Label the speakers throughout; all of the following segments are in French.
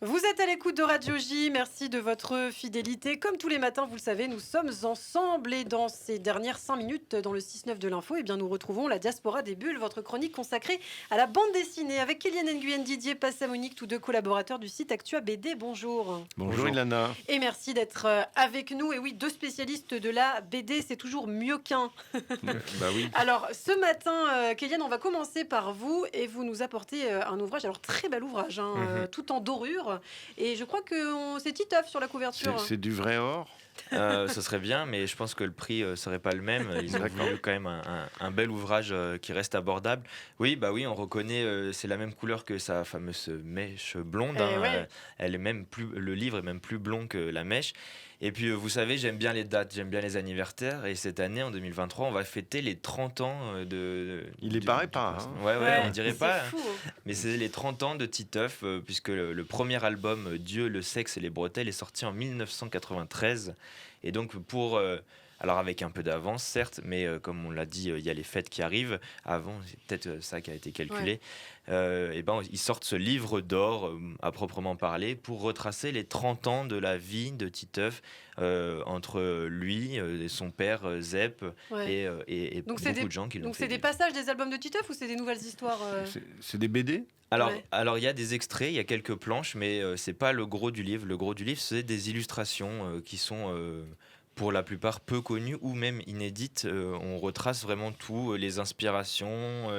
Speaker 1: Vous êtes à l'écoute de Radio J, merci de votre fidélité. Comme tous les matins, vous le savez, nous sommes ensemble et dans ces dernières 5 minutes, dans le 6-9 de l'info, eh bien, nous retrouvons la Diaspora des Bulles, votre chronique consacrée à la bande dessinée avec Kéliane Nguyen, Didier Passamonique, tous deux collaborateurs du site Actua BD. Bonjour.
Speaker 2: Bonjour Ilana.
Speaker 1: Et merci d'être avec nous. Et oui, deux spécialistes de la BD, c'est toujours mieux qu'un.
Speaker 2: Bah oui.
Speaker 1: Alors, ce matin, Kéliane, on va commencer par vous et vous nous apportez un ouvrage, alors très bel ouvrage, tout en dorure. Et je crois que c'est Titeuf sur la couverture.
Speaker 2: C'est du vrai or.
Speaker 3: Ce serait bien, mais je pense que le prix serait pas le même. Ils ont voulu quand même un bel ouvrage qui reste abordable. Oui, bah oui, on reconnaît, c'est la même couleur que sa fameuse mèche blonde.
Speaker 1: Ouais.
Speaker 3: Elle est même plus, le livre est même plus blond que la mèche. Et puis, vous savez, j'aime bien les dates, j'aime bien les anniversaires. Et cette année, en 2023, on va fêter les 30 ans de.
Speaker 2: Il est paraît pas.
Speaker 3: Ouais, on dirait
Speaker 1: c'est
Speaker 3: pas.
Speaker 1: fou.
Speaker 3: Mais c'est les 30 ans de Titeuf, puisque le premier album, Dieu, le sexe et les bretelles, est sorti en 1993. Et donc, alors avec un peu d'avance, certes, mais comme on l'a dit, il y a les fêtes qui arrivent. Avant, c'est peut-être ça qui a été calculé. Et ben, ils sortent ce livre d'or, à proprement parler, pour retracer les 30 ans de la vie de Titeuf, entre lui et son père, Zep, et
Speaker 1: Donc,
Speaker 3: beaucoup de gens qui l'ont
Speaker 1: Donc
Speaker 3: fait
Speaker 1: c'est des
Speaker 3: vivre.
Speaker 1: passages des albums de Titeuf ou c'est des nouvelles histoires
Speaker 2: C'est des BD.
Speaker 3: Alors, il y a des extraits, il y a quelques planches, mais c'est pas le gros du livre. Le gros du livre, c'est des illustrations qui sont pour la plupart peu connues ou même inédites. On retrace vraiment tout, les inspirations,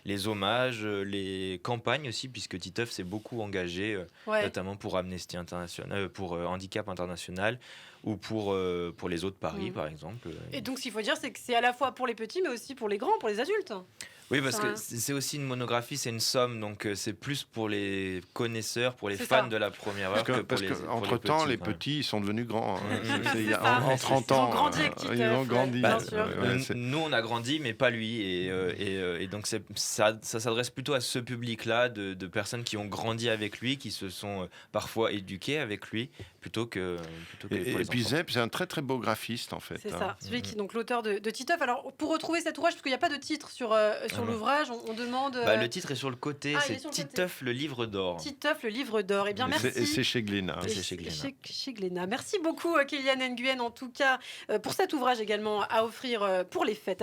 Speaker 3: les hommages, les campagnes aussi, puisque Titeuf s'est beaucoup engagé, notamment pour Amnesty International, pour Handicap International ou pour les autres Paris, par exemple.
Speaker 1: Et donc, ce qu'il faut dire, c'est que c'est à la fois pour les petits, mais aussi pour les grands, pour les adultes.
Speaker 3: Oui, parce que c'est aussi une monographie, c'est une somme, donc c'est plus pour les connaisseurs, pour les fans de la première heure
Speaker 2: Parce
Speaker 3: que pour
Speaker 2: entre-temps, les
Speaker 3: petits.
Speaker 2: petits ils sont devenus grands.
Speaker 1: ça.
Speaker 2: En 30 ans,
Speaker 1: Ils ont grandi avec Titeuf,
Speaker 2: ils ont grandi.
Speaker 1: bien sûr.
Speaker 3: Nous, on a grandi, mais pas lui. Et donc, ça s'adresse plutôt à ce public-là, de personnes qui ont grandi avec lui, qui se sont parfois éduquées avec lui, plutôt que pour les
Speaker 2: Et puis
Speaker 3: enfants.
Speaker 2: Zep, c'est un très très beau graphiste en fait.
Speaker 1: C'est ça, celui qui donc l'auteur de Titeuf. Alors, pour retrouver cet ouvrage, parce qu'il n'y a pas de titre sur l'ouvrage, on demande...
Speaker 3: Le titre est sur le côté,
Speaker 1: il est
Speaker 3: c'est
Speaker 1: sur le côté.
Speaker 3: Titeuf, le livre d'or.
Speaker 1: Titeuf, le livre d'or. Eh bien, merci.
Speaker 2: Et c'est chez Glénat.
Speaker 3: Et c'est chez Glénat.
Speaker 1: Chez Glénat. Merci beaucoup, Kéliane Nguyen, en tout cas, pour cet ouvrage également à offrir pour les fêtes.